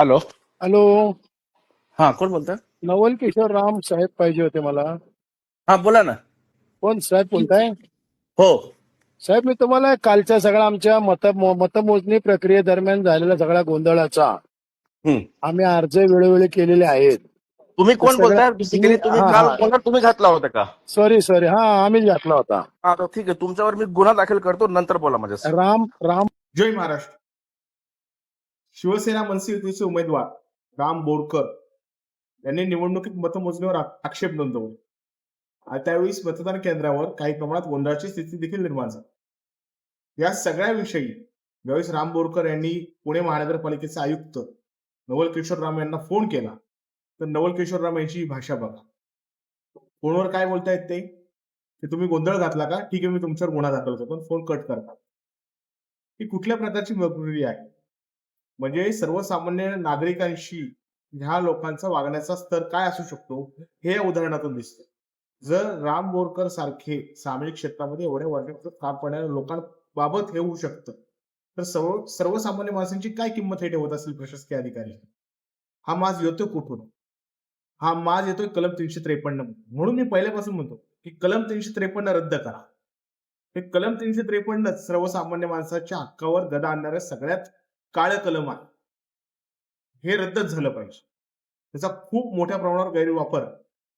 Hello. Hello. हा, कोण बोलतोय? नवल किशोर राम साहेब पाहिजे होते मला. हा, बोला ना. कोण साहेब बोलताय? हो. साहेब, मी तुम्हाला कालच्या सगळ्या आमच्या मतमोजणी प्रक्रियेदरम्यान झालेल्या सगळ्या गोंधळाचा हम्म. आम्ही अर्ज वेळोवेळी केलेले आहेत. तुम्ही त्या कोण सगळ्या बोलताय? बेसिकली तुम्ही हा काल हा कोणाला तुम्ही घातला होता का? सॉरी सॉरी, हा आम्हीच घातला होता. हा, तर ठीक आहे, तुमच्यावर मी गुन्हा दाखल करतो, नंतर बोला माझ्याशी. राम राम. जय महाराष्ट्र. शिवसेना मनसे युतीचे उमेदवार राम बोरकर यांनी निवडणुकीत मतमोजणीवर आक्षेप नोंदवले. आणि त्यावेळी मतदान केंद्रावर काही प्रमाणात गोंधळाची स्थिती देखील निर्माण झाली. या सगळ्याविषयी ज्यावेळेस राम बोरकर यांनी पुणे महानगरपालिकेचे आयुक्त नवल किशोर राम यांना फोन केला, तर नवल किशोर राम यांची भाषा बघा. फोनवर काय बोलतायत ते, की तुम्ही गोंधळ घातला का? ठीक आहे, मी तुमच्यावर गुन्हा दाखल करतो, पण फोन कट करता. ही कुठल्या प्रकारची प्रक्रिया आहे? म्हणजे सर्वसामान्य नागरिकांशी ह्या लोकांचा वागण्याचा स्तर काय असू शकतो हे या उदाहरणातून दिसतं. जर राम बोरकर सारखे सामाजिक क्षेत्रामध्ये एवढ्या वर्षाचं काम करणाऱ्या लोकांबाबत हे होऊ शकतं, तर सर्वसामान्य माणसांची काय किंमत हे ठेवत असेल प्रशासकीय अधिकारी? हा माज येतोय कुठून? हा माज येतोय कलम 353. म्हणून मी पहिल्यापासून म्हणतो की कलम 353 रद्द करा. हे कलम 353 सर्वसामान्य माणसाच्या हक्कावर गदा आणणाऱ्या सगळ्यात काळं कलम आहे. हे रद्दच झालं पाहिजे. त्याचा खूप मोठ्या प्रमाणावर गैरवापर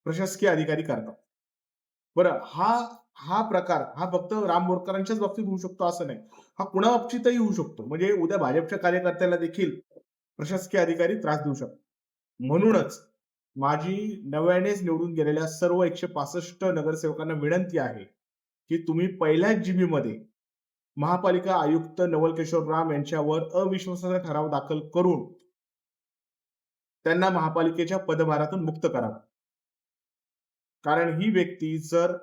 प्रशासकीय अधिकारी करतात. बरं, हा हा प्रकार हा फक्त राम बोरकरांच्याच बाबतीत होऊ शकतो असं नाही, हा कुणा बाबतीतही होऊ शकतो. म्हणजे उद्या भाजपच्या कार्यकर्त्याला देखील प्रशासकीय अधिकारी त्रास देऊ शकतो. म्हणूनच माझी नव्यानेच निवडून गेलेल्या सर्व 165 नगरसेवकांना विनंती आहे की तुम्ही पहिल्याच जीबी मध्ये महापालिका आयुक्त नवल किशोर राम यांच्यावर अविश्वासाचा ठराव दाखल करून त्यांना महापालिकेच्या पदभारातून मुक्त करावं. कारण ही व्यक्ती जर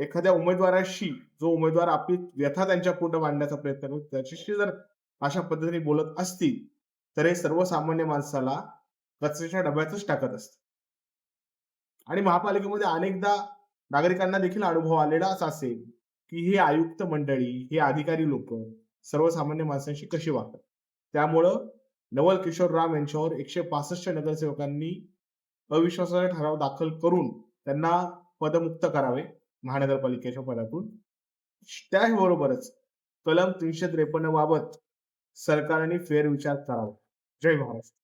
एखाद्या उमेदवाराशी, जो उमेदवार आपली व्यथा त्यांच्या पुढे मांडण्याचा प्रयत्न करतो, त्याच्याशी जर अशा पद्धतीने बोलत असतील, तर हे सर्वसामान्य माणसाला कचऱ्याच्या डब्यातच टाकत असतं. आणि महापालिकेमध्ये अनेकदा नागरिकांना देखील अनुभव आलेलाच असेल की हे आयुक्त मंडळी, हे अधिकारी लोक सर्वसामान्य माणसांशी कशी वागतात. त्यामुळं नवल किशोर राम यांच्यावर 165 नगरसेवकांनी अविश्वासाचा ठराव दाखल करून त्यांना पदमुक्त करावे महानगरपालिकेच्या पदातून. त्याचबरोबरच कलम 353 बाबत सरकारने फेरविचार करावा. जय महाराष्ट्र.